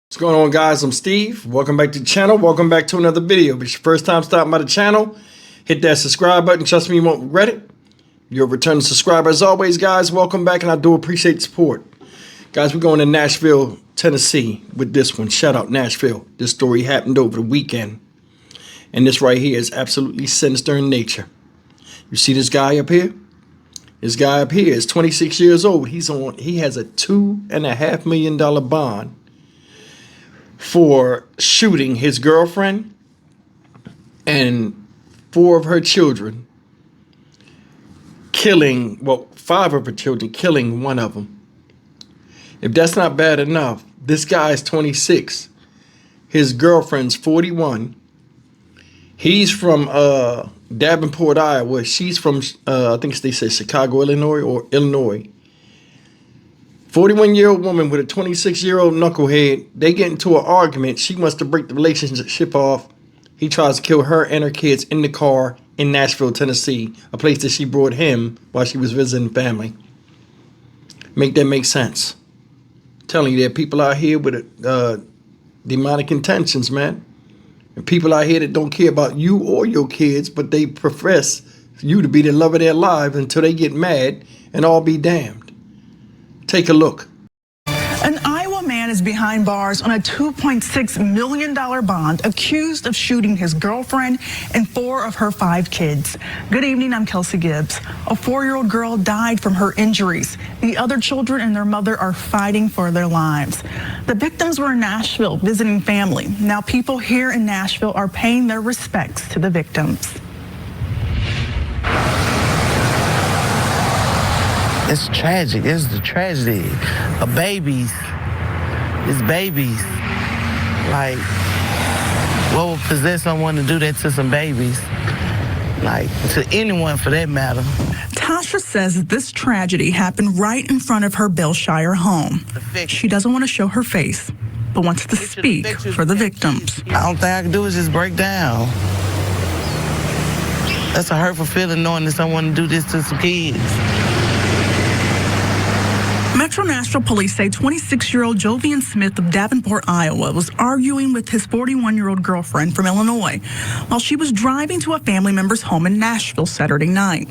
What's going on, guys? I'm Steve. Welcome back to the channel. Welcome back to another video. If it's your first time stopping by the channel, hit that subscribe button. Trust me, you won't regret it. You're a returning subscriber. As always, guys, welcome back, and I do appreciate the support. Guys, we're going to Nashville, Tennessee with this one. Shout out Nashville. This story happened over the weekend, and this right here is absolutely sinister in nature. You see this guy up here? This guy up here is 26 years old. He has a $2.5 million bond for shooting his girlfriend and 4 of her children, killing, well, 5 of her children, killing 1 of them. If that's not bad enough, this guy is 26. His girlfriend's 41. He's from Davenport, Iowa. She's from, I think they said Chicago, Illinois, or Illinois. 41-year-old woman with a 26-year-old knucklehead. They get into an argument. She wants to break the relationship off. He tries to kill her and her kids in the car in Nashville, Tennessee, a place that she brought him while she was visiting family. Make that make sense? I'm telling you, there are people out here with demonic intentions, man. And people out here that don't care about you or your kids, but they profess you to be the love of their lives until they get mad and all be damned. Take a look. An Iowa man is behind bars on a $2.6 million bond, accused of shooting his girlfriend and 4 of her 5 kids. Good evening, I'm Kelsey Gibbs. A 4-year-old girl died from her injuries. The other children and their mother are fighting for their lives. The victims were in Nashville visiting family. Now people here in Nashville are paying their respects to the victims. It's tragic. It's the tragedy of babies. It's babies. Like, what would possess someone to do that to some babies? Like, to anyone for that matter. Tasha says this tragedy happened right in front of her Bellshire home. She doesn't want to show her face, but wants to speak for the victims. The only thing I can do is just break down. That's a hurtful feeling, knowing that someone do this to some kids. Metro Nashville police say 26-year-old Jovian Smith of Davenport, Iowa, was arguing with his 41-year-old girlfriend from Illinois while she was driving to a family member's home in Nashville Saturday night.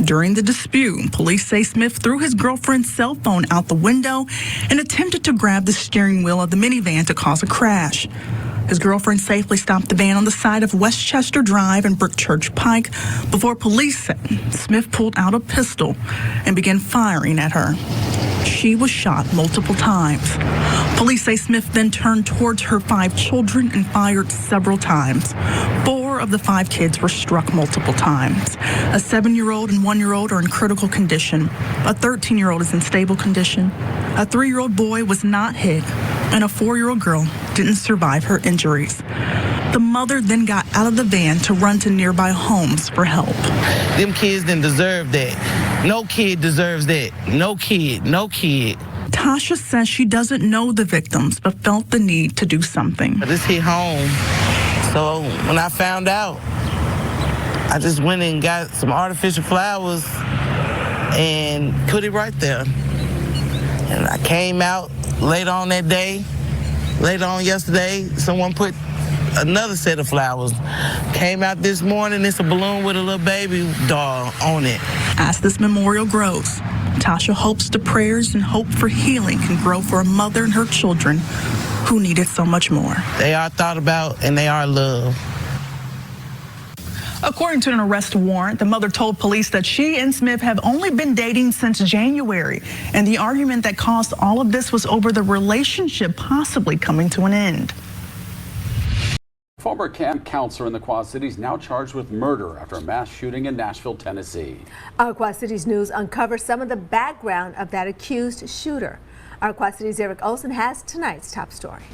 During the dispute, police say Smith threw his girlfriend's cell phone out the window and attempted to grab the steering wheel of the minivan to cause a crash. His girlfriend safely stopped the van on the side of Westchester Drive and Brookchurch Pike before police said Smith pulled out a pistol and began firing at her. She was shot multiple times. Police say Smith then turned towards her 5 children and fired several times. 4 of the 5 kids were struck multiple times. A 7-year-old and 1-year-old are in critical condition. A 13-year-old is in stable condition. A 3-year-old boy was not hit, and a 4-year-old girl didn't survive her injuries. The mother then got out of the van to run to nearby homes for help. Them kids didn't deserve that. No kid deserves that. No kid. No kid. Tasha says she doesn't know the victims, but felt the need to do something. This hit home. So when I found out, I just went and got some artificial flowers and put it right there. And I came out later on that day. Later on yesterday, someone put another set of flowers. Came out this morning, it's a balloon with a little baby doll on it. As this memorial grows, Tasha hopes the prayers and hope for healing can grow for a mother and her children who needed so much more. They are thought about and they are loved. According to an arrest warrant, the mother told police that she and Smith have only been dating since January, and the argument that caused all of this was over the relationship possibly coming to an end. Former camp counselor in the Quad Cities now charged with murder after a mass shooting in Nashville, Tennessee. Our Quad Cities News uncovers some of the background of that accused shooter. Our Quad Cities' Eric Olsen has tonight's top story.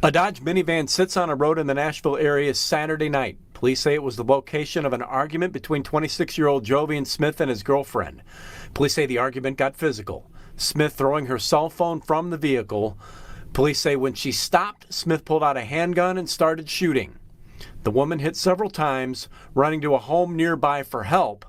A Dodge minivan sits on a road in the Nashville area Saturday night. Police say it was the location of an argument between 26-year-old Jovian Smith and his girlfriend. Police say the argument got physical, Smith throwing her cell phone from the vehicle. Police say when she stopped, Smith pulled out a handgun and started shooting. The woman hit several times, running to a home nearby for help.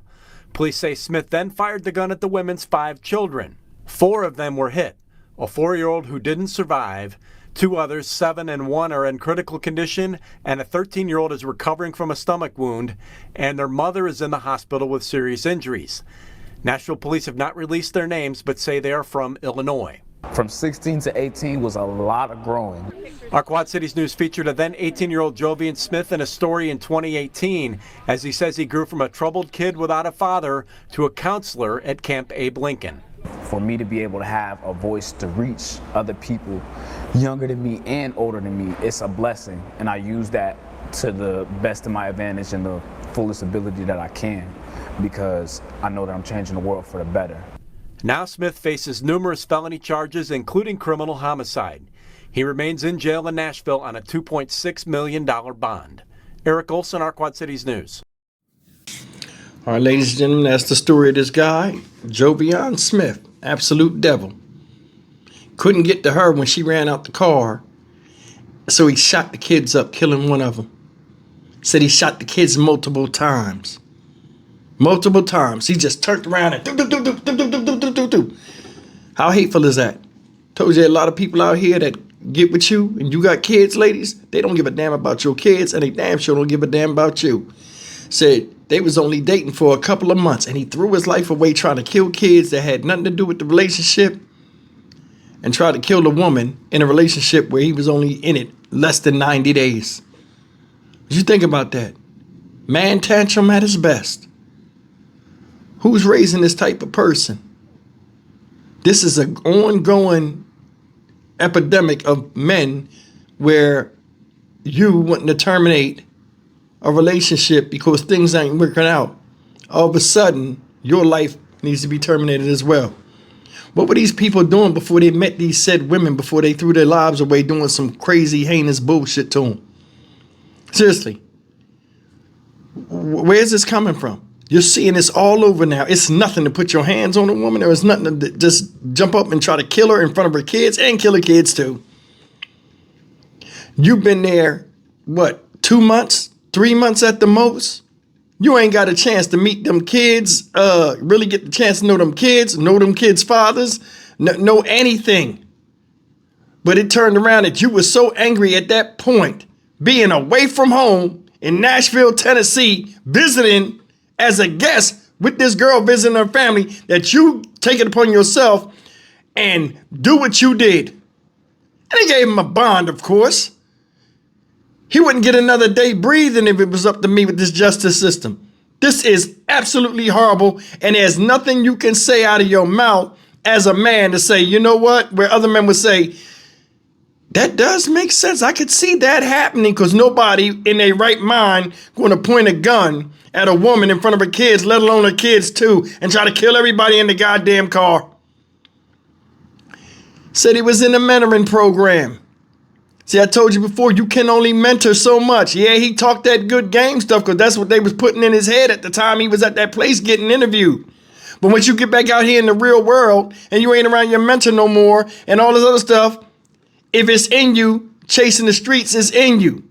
Police say Smith then fired the gun at the women's 5 children. 4 of them were hit. a 4-year-old who didn't survive. 2 others, 7 and 1, are in critical condition, and a 13-year-old is recovering from a stomach wound, and their mother is in the hospital with serious injuries. Nashville police have not released their names, but say they are from Illinois. From 16 to 18 was a lot of growing. Our Quad Cities News featured a then 18-year-old Jovian Smith in a story in 2018, as he says he grew from a troubled kid without a father to a counselor at Camp Abe Lincoln. For me to be able to have a voice to reach other people younger than me and older than me, it's a blessing, and I use that to the best of my advantage and the fullest ability that I can, because I know that I'm changing the world for the better. Now Smith faces numerous felony charges, including criminal homicide. He remains in jail in Nashville on a $2.6 million bond. Eric Olson, our Quad Cities News. All right, ladies and gentlemen, that's the story of this guy, Jovian Smith, absolute devil. Couldn't get to her when she ran out the car, so he shot the kids up, killing one of them. Said he shot the kids multiple times. Multiple times. He just turned around and do. How hateful is that? Told you a lot of people out here that get with you and you got kids, ladies, they don't give a damn about your kids, and they damn sure don't give a damn about you. Said they was only dating for a couple of months, and he threw his life away trying to kill kids that had nothing to do with the relationship, and tried to kill the woman in a relationship where he was only in it less than 90 days. What you think about that? Man tantrum at his best. Who's raising this type of person? This is an ongoing epidemic of men where you wanting to terminate a relationship because things ain't working out. All of a sudden, your life needs to be terminated as well. What were these people doing before they met these said women, before they threw their lives away doing some crazy, heinous bullshit to them? Seriously. Where's this coming from? You're seeing this all over now. It's nothing to put your hands on a woman. There is nothing to just jump up and try to kill her in front of her kids and kill her kids too. You've been there, what, 2 months, 3 months at the most? You ain't got a chance to meet them kids, really get the chance to know them kids' fathers, know anything. But it turned around that you were so angry at that point, being away from home in Nashville, Tennessee, visiting as a guest with this girl visiting her family, that you take it upon yourself and do what you did. And they gave him a bond, of course. He wouldn't get another day breathing if it was up to me with this justice system. This is absolutely horrible, and there's nothing you can say out of your mouth as a man to say, you know what, where other men would say, that does make sense. I could see that happening, because nobody in their right mind going to point a gun at a woman in front of her kids, let alone her kids too, and try to kill everybody in the goddamn car. Said he was in the mentoring program. See, I told you before, you can only mentor so much. Yeah, he talked that good game stuff because that's what they was putting in his head at the time he was at that place getting interviewed. But once you get back out here in the real world and you ain't around your mentor no more and all this other stuff, if it's in you, chasing the streets is in you.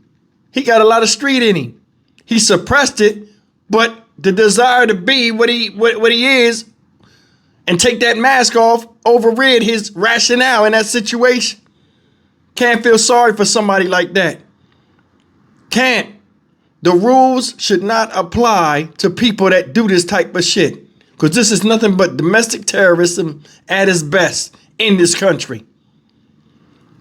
He got a lot of street in him. He suppressed it, but the desire to be what he is and take that mask off overrid his rationale in that situation. Can't feel sorry for somebody like that. Can't. The rules should not apply to people that do this type of shit, because this is nothing but domestic terrorism at its best in this country.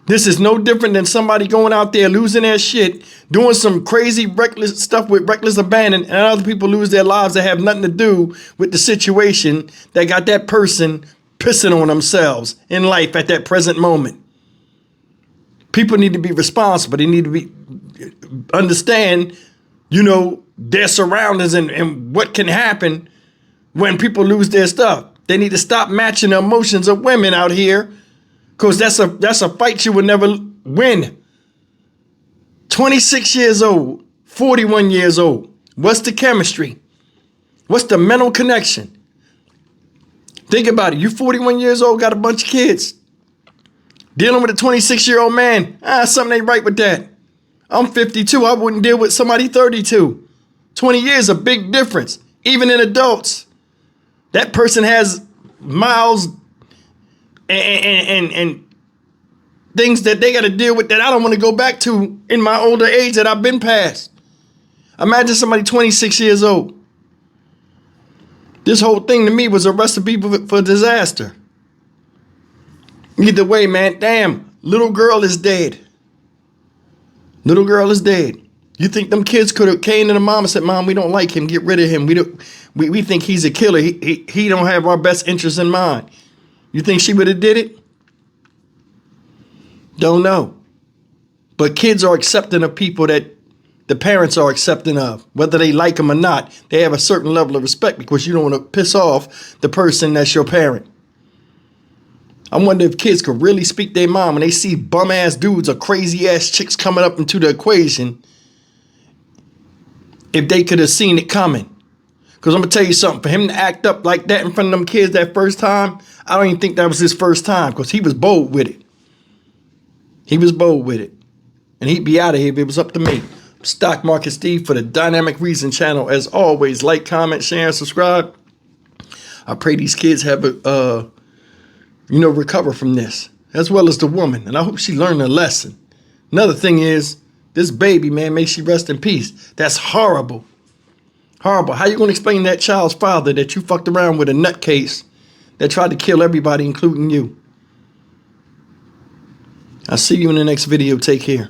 This is no different than somebody going out there losing their shit, doing some crazy reckless stuff with reckless abandon, and other people lose their lives that have nothing to do with the situation that got that person pissing on themselves in life at that present moment. People need to be responsible. They need to understand, their surroundings and what can happen when people lose their stuff. They need to stop matching the emotions of women out here, because that's a fight you will never win. 26 years old, 41 years old. What's the chemistry? What's the mental connection? Think about it. You 41 years old, got a bunch of kids. Dealing with a 26-year-old man, something ain't right with that. I'm 52. I wouldn't deal with somebody 32. 20 years, a big difference. Even in adults, that person has miles and things that they got to deal with that I don't want to go back to in my older age that I've been past. Imagine somebody 26 years old. This whole thing to me was a recipe for disaster. Either way, man, damn, little girl is dead. Little girl is dead. You think them kids could have came to the mom and said, "Mom, we don't like him. Get rid of him. We think he's a killer. He don't have our best interests in mind." You think she would have did it? Don't know. But kids are accepting of people that the parents are accepting of. Whether they like them or not, they have a certain level of respect because you don't want to piss off the person that's your parent. I wonder if kids could really speak their mind when they see bum-ass dudes or crazy-ass chicks coming up into the equation, if they could have seen it coming. Because I'm going to tell you something. For him to act up like that in front of them kids that first time, I don't even think that was his first time because he was bold with it. He was bold with it. And he'd be out of here if it was up to me. Stock Market Steve for the Dynamic Reason channel. As always, like, comment, share, and subscribe. I pray these kids have recover from this, as well as the woman. And I hope she learned a lesson. Another thing is, this baby, man, may she rest in peace. That's horrible. Horrible. How you going to explain to that child's father that you fucked around with a nutcase that tried to kill everybody, including you? I'll see you in the next video. Take care.